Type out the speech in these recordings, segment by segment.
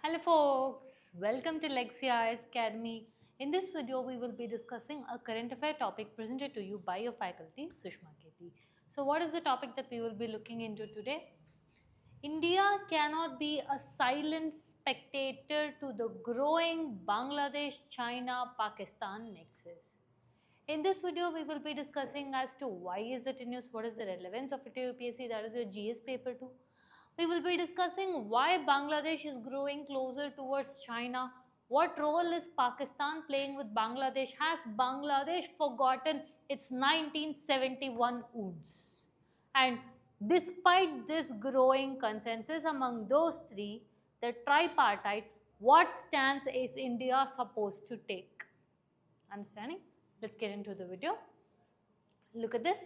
Hello folks, welcome to Lexia Academy. In this video, we will be discussing a current affair topic presented to you by your faculty, Sushma KP. So what is the topic that we will be looking into today? India cannot be a silent spectator to the growing Bangladesh-China-Pakistan nexus. In this video, we will be discussing as to why is it in use, what is the relevance of it to UPSC, that is your GS paper 2. We will be discussing why Bangladesh is growing closer towards China. What role is Pakistan playing with Bangladesh? Has Bangladesh forgotten its 1971 wounds? And despite this growing consensus among those three, the tripartite, what stance is India supposed to take? Understanding? Let's get into the video. Look at this.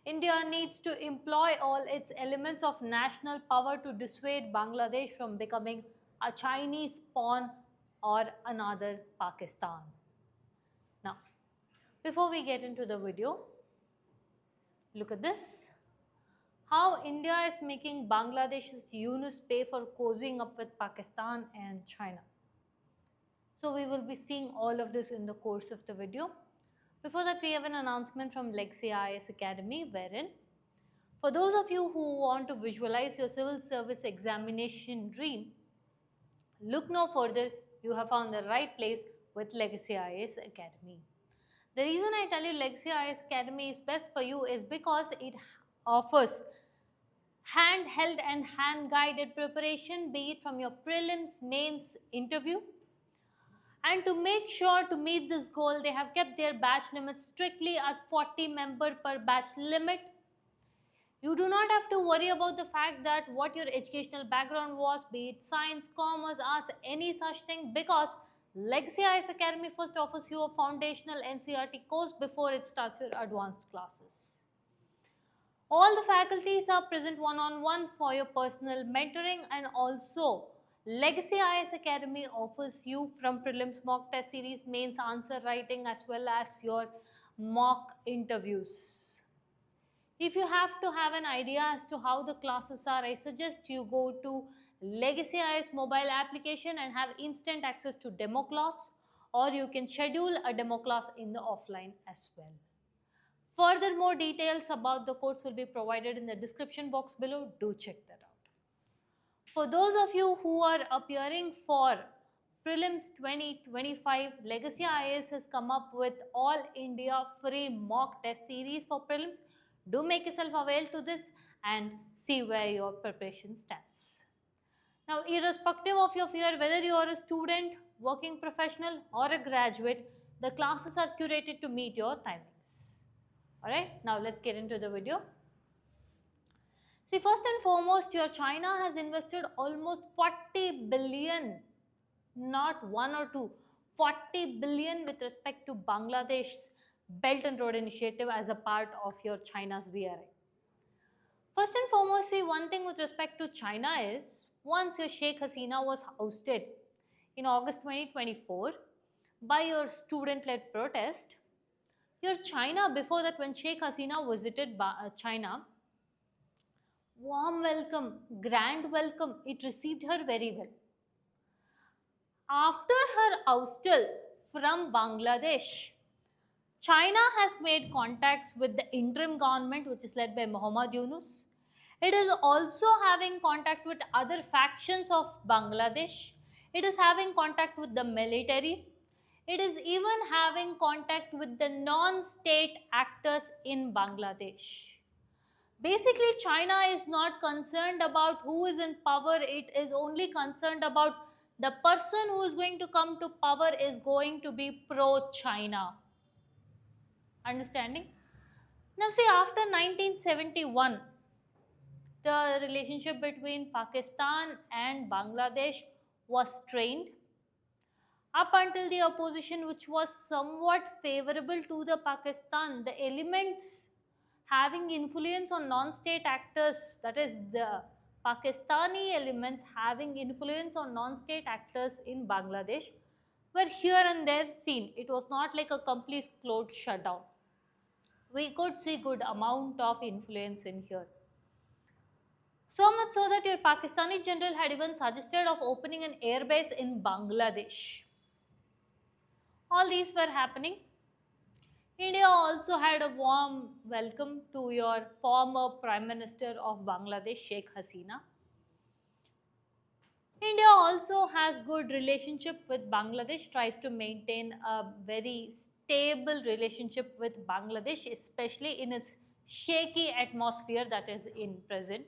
India needs to employ all its elements of national power to dissuade Bangladesh from becoming a Chinese pawn or another Pakistan. Now, before we get into the video, look at this. How India is making Bangladesh's Yunus pay for cozying up with Pakistan and China. So we will be seeing all of this in the course of the video. Before that, we have an announcement from Lexia Academy, wherein for those of you who want to visualize your civil service examination dream, look no further, you have found the right place with Lexia Academy. The reason I tell you Lexia Academy is best for you is because it offers handheld and hand-guided preparation, be it from your prelims, mains, interview. And to make sure to meet this goal, they have kept their batch limit strictly at 40 member per batch limit. You do not have to worry about the fact that what your educational background was, be it science, commerce, arts, any such thing, because Lexia Academy first offers you a foundational NCERT course before it starts your advanced classes. All the faculties are present one-on-one for your personal mentoring, and also Legacy IS Academy offers you from prelims mock test series, mains answer writing, as well as your mock interviews. If you have to have an idea as to how the classes are, I suggest you go to Legacy IS mobile application and have instant access to demo class, or you can schedule a demo class in the offline as well. Furthermore, details about the course will be provided in the description box below. Do check that out. For those of you who are appearing for Prelims 2025, Legacy IAS has come up with all India free mock test series for prelims. Do make yourself avail to this and see where your preparation stands. Now, irrespective of your fear, whether you are a student, working professional, or a graduate, the classes are curated to meet your timings. Alright, now let's get into the video. See, first and foremost, your China has invested almost 40 billion, not one or two, 40 billion with respect to Bangladesh's Belt and Road Initiative as a part of your China's BRI. First and foremost, see, one thing with respect to China is, once your Sheikh Hasina was ousted in August 2024 by your student-led protest, your China, before that when Sheikh Hasina visited China, warm welcome, grand welcome, it received her very well. After her oustal from Bangladesh, China has made contacts with the interim government, which is led by Muhammad Yunus. It is also having contact with other factions of Bangladesh. It is having contact with the military. It is even having contact with the non-state actors in Bangladesh. Basically, China is not concerned about who is in power. It is only concerned about the person who is going to come to power is going to be pro-China. Understanding? Now see, after 1971, the relationship between Pakistan and Bangladesh was strained up until the opposition, which was somewhat favorable to the Pakistan, the elements having influence on non-state actors, that is the Pakistani elements having influence on non-state actors in Bangladesh, were here and there seen. It was not like a complete closed shutdown. We could see good amount of influence in here. So much so that your Pakistani general had even suggested of opening an airbase in Bangladesh. All these were happening. India also had a warm welcome to your former Prime Minister of Bangladesh, Sheikh Hasina. India also has good relationship with Bangladesh, tries to maintain a very stable relationship with Bangladesh, especially in its shaky atmosphere that is in present.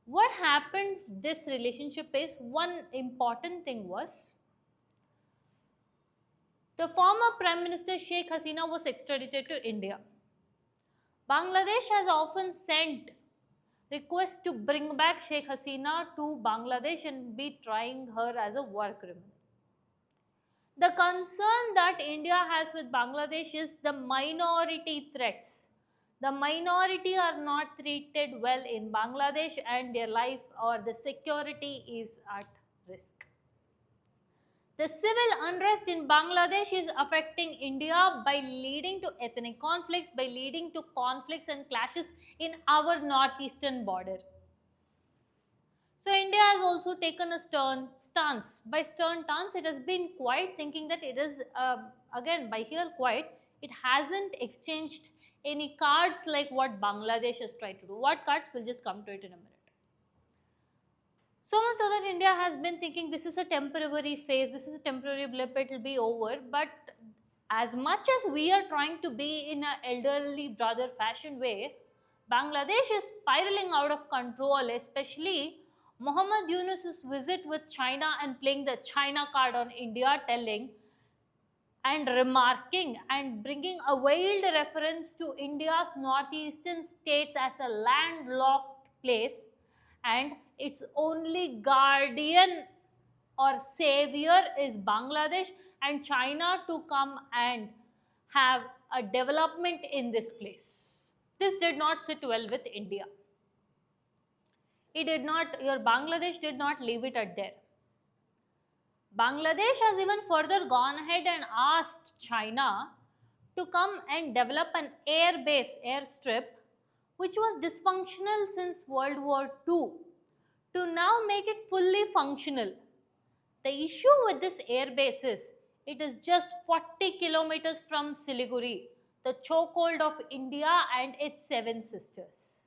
What happens this relationship is, one important thing was, the former Prime Minister Sheikh Hasina was extradited to India. Bangladesh has often sent requests to bring back Sheikh Hasina to Bangladesh and be trying her as a war criminal. The concern that India has with Bangladesh is the minority threats. The minority are not treated well in Bangladesh and their life or the security is at risk. The civil unrest in Bangladesh is affecting India by leading to ethnic conflicts, by leading to conflicts and clashes in our northeastern border. So India has also taken a stern stance. By stern stance, it has been quiet, thinking that it is, again, by here quiet, it hasn't exchanged any cards like what Bangladesh has tried to do. What cards? We'll just come to it in a minute. So much so that India has been thinking this is a temporary phase, this is a temporary blip, it will be over. But as much as we are trying to be in an elderly brother fashion way, Bangladesh is spiraling out of control, especially Muhammad Yunus's visit with China and playing the China card on India, telling and remarking and bringing a veiled reference to India's northeastern states as a landlocked place and its only guardian or savior is Bangladesh and China to come and have a development in this place. This did not sit well with India. It did not, your Bangladesh did not leave it at there. Bangladesh has even further gone ahead and asked China to come and develop an air base, airstrip, which was dysfunctional since World War II, to now make it fully functional. The issue with this air base is it is just 40 kilometers from Siliguri, the chokehold of India and its seven sisters.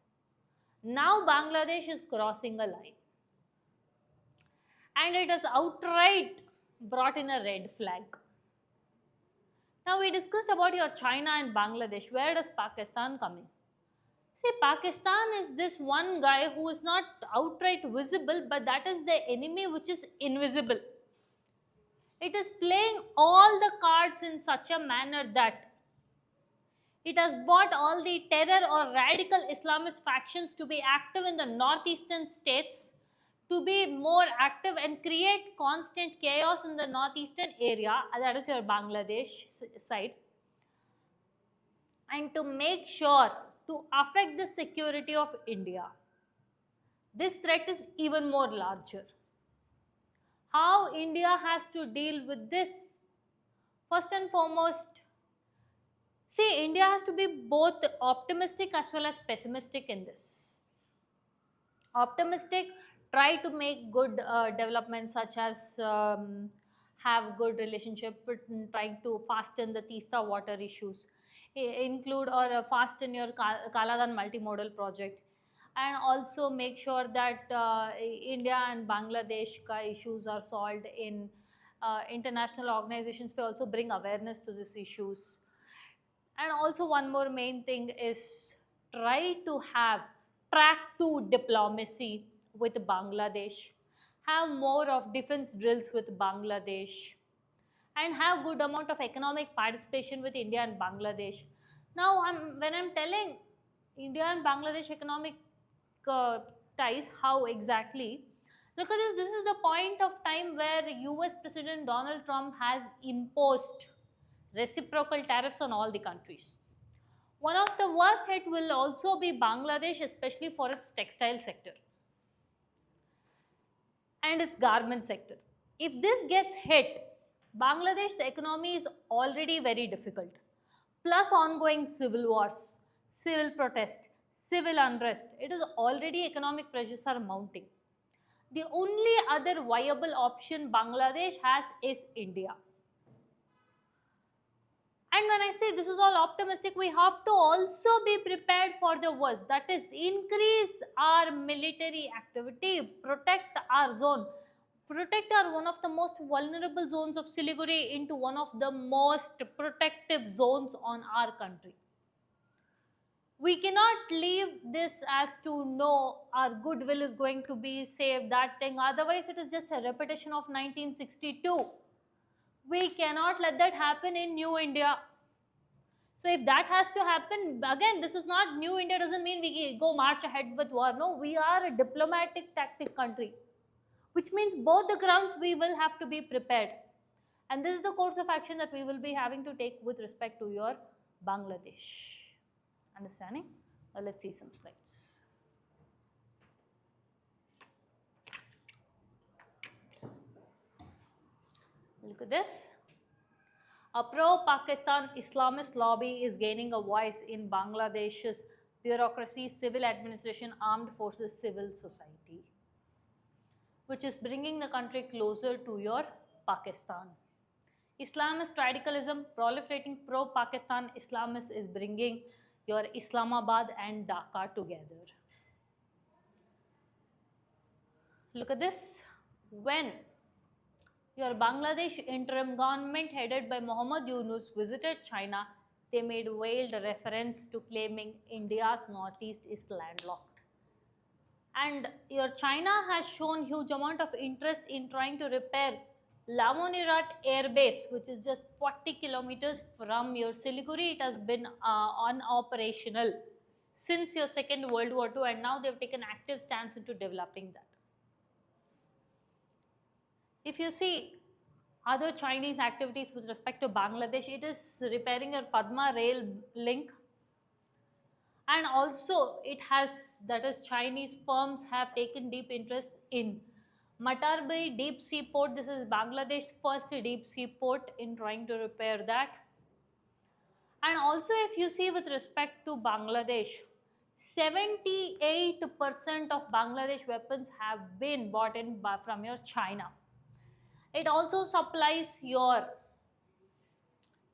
Now Bangladesh is crossing a line. And it has outright brought in a red flag. Now we discussed about your China and Bangladesh. Where does Pakistan come in? See, Pakistan is this one guy who is not outright visible, but that is the enemy which is invisible. It is playing all the cards in such a manner that it has brought all the terror or radical Islamist factions to be active in the northeastern states, to be more active and create constant chaos in the northeastern area, that is your Bangladesh side, and to make sure to affect the security of India. This threat is even more larger. How India has to deal with this? First and foremost, see, India has to be both optimistic as well as pessimistic in this. Optimistic, try to make good developments such as have good relationship, trying to fasten the Teesta water issues, include or fasten your Kaladan multimodal project, and also make sure that India and Bangladesh issues are solved in international organizations. We also bring awareness to these issues. And also one more main thing is try to have track to diplomacy with Bangladesh, have more of defense drills with Bangladesh, and have good amount of economic participation with India and Bangladesh. Now, when I'm telling India and Bangladesh economic uh, ties, how exactly? Look at this. This is the point of time where US President Donald Trump has imposed reciprocal tariffs on all the countries. One of the worst hit will also be Bangladesh, especially for its textile sector and its garment sector. If this gets hit, Bangladesh's economy is already very difficult. Plus ongoing civil wars, civil protest, civil unrest. It is already economic pressures are mounting. The only other viable option Bangladesh has is India. And when I say this is all optimistic, we have to also be prepared for the worst. That is, increase our military activity, protect our zone, protect our one of the most vulnerable zones of Siliguri into one of the most protective zones on our country. We cannot leave this as to know our goodwill is going to be saved, that thing. Otherwise, it is just a repetition of 1962. We cannot let that happen in New India. So if that has to happen, again, this is not New India, doesn't mean we go march ahead with war. No, we are a diplomatic tactic country, which means both the grounds we will have to be prepared. And this is the course of action that we will be having to take with respect to your Bangladesh. Understanding? Now let's see some slides. Look at this. A pro-Pakistan Islamist lobby is gaining a voice in Bangladesh's bureaucracy, civil administration, armed forces, civil society, which is bringing the country closer to your Pakistan. Islamist radicalism, proliferating pro-Pakistan Islamists is bringing your Islamabad and Dhaka together. Look at this. When your Bangladesh interim government headed by Muhammad Yunus visited China, they made veiled reference to claiming India's northeast is landlocked. And your China has shown huge amount of interest in trying to repair Lamonirat Air Base, which is just 40 kilometers from your Siliguri. It has been unoperational since your Second World War II, and now they've taken active stance into developing that. If you see other Chinese activities with respect to Bangladesh, it is repairing your Padma rail link, and also it has, that is, Chinese firms have taken deep interest in Matarbai deep sea port. This is Bangladesh's first deep sea port, in trying to repair that. And also, if you see with respect to Bangladesh, 78% of Bangladesh weapons have been bought in from your China. It also supplies your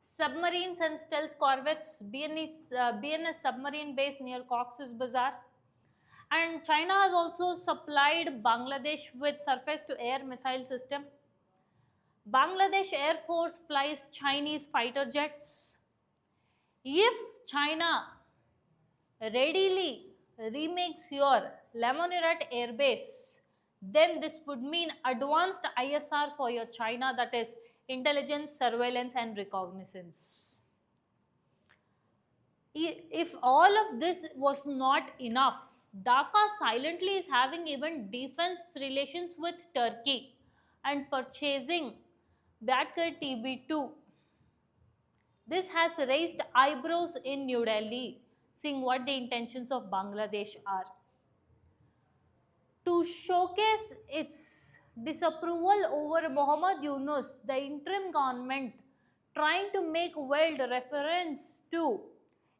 submarines and stealth corvettes, BNS submarine base near Cox's Bazar. And China has also supplied Bangladesh with surface to air missile system. Bangladesh Air Force flies Chinese fighter jets. If China readily remakes your Lamonirat Air Base, then this would mean advanced ISR for your China, that is intelligence, surveillance and reconnaissance. If all of this was not enough, Dhaka silently is having even defense relations with Turkey and purchasing Batkar TB2. This has raised eyebrows in New Delhi, seeing what the intentions of Bangladesh are. To showcase its disapproval over Muhammad Yunus, the interim government trying to make veiled reference to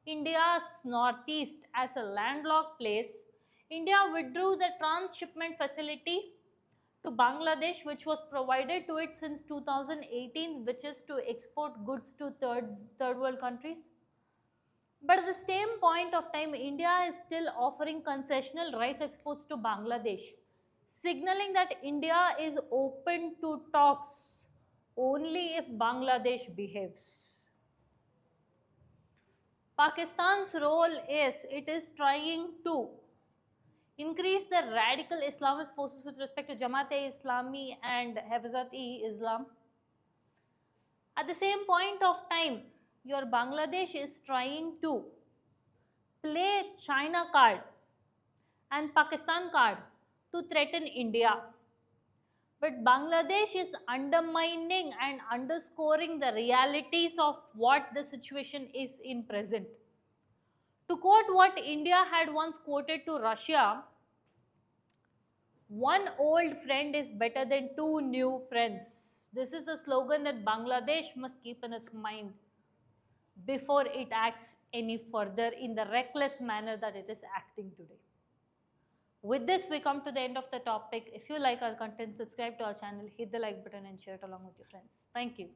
India's northeast as a landlocked place, India withdrew the transshipment facility to Bangladesh, which was provided to it since 2018, which is to export goods to third world countries. But at the same point of time, India is still offering concessional rice exports to Bangladesh, signaling that India is open to talks only if Bangladesh behaves. Pakistan's role is, it is trying to increase the radical Islamist forces with respect to Jamaat-e-Islami and Hafazat-e-Islam. At the same point of time, your Bangladesh is trying to play China card and Pakistan card to threaten India. But Bangladesh is undermining and underscoring the realities of what the situation is in present. To quote what India had once quoted to Russia, one old friend is better than two new friends. This is a slogan that Bangladesh must keep in its mind. before it acts any further in the reckless manner that it is acting today. With this, we come to the end of the topic. If you like our content, subscribe to our channel, hit the like button and share it along with your friends. Thank you.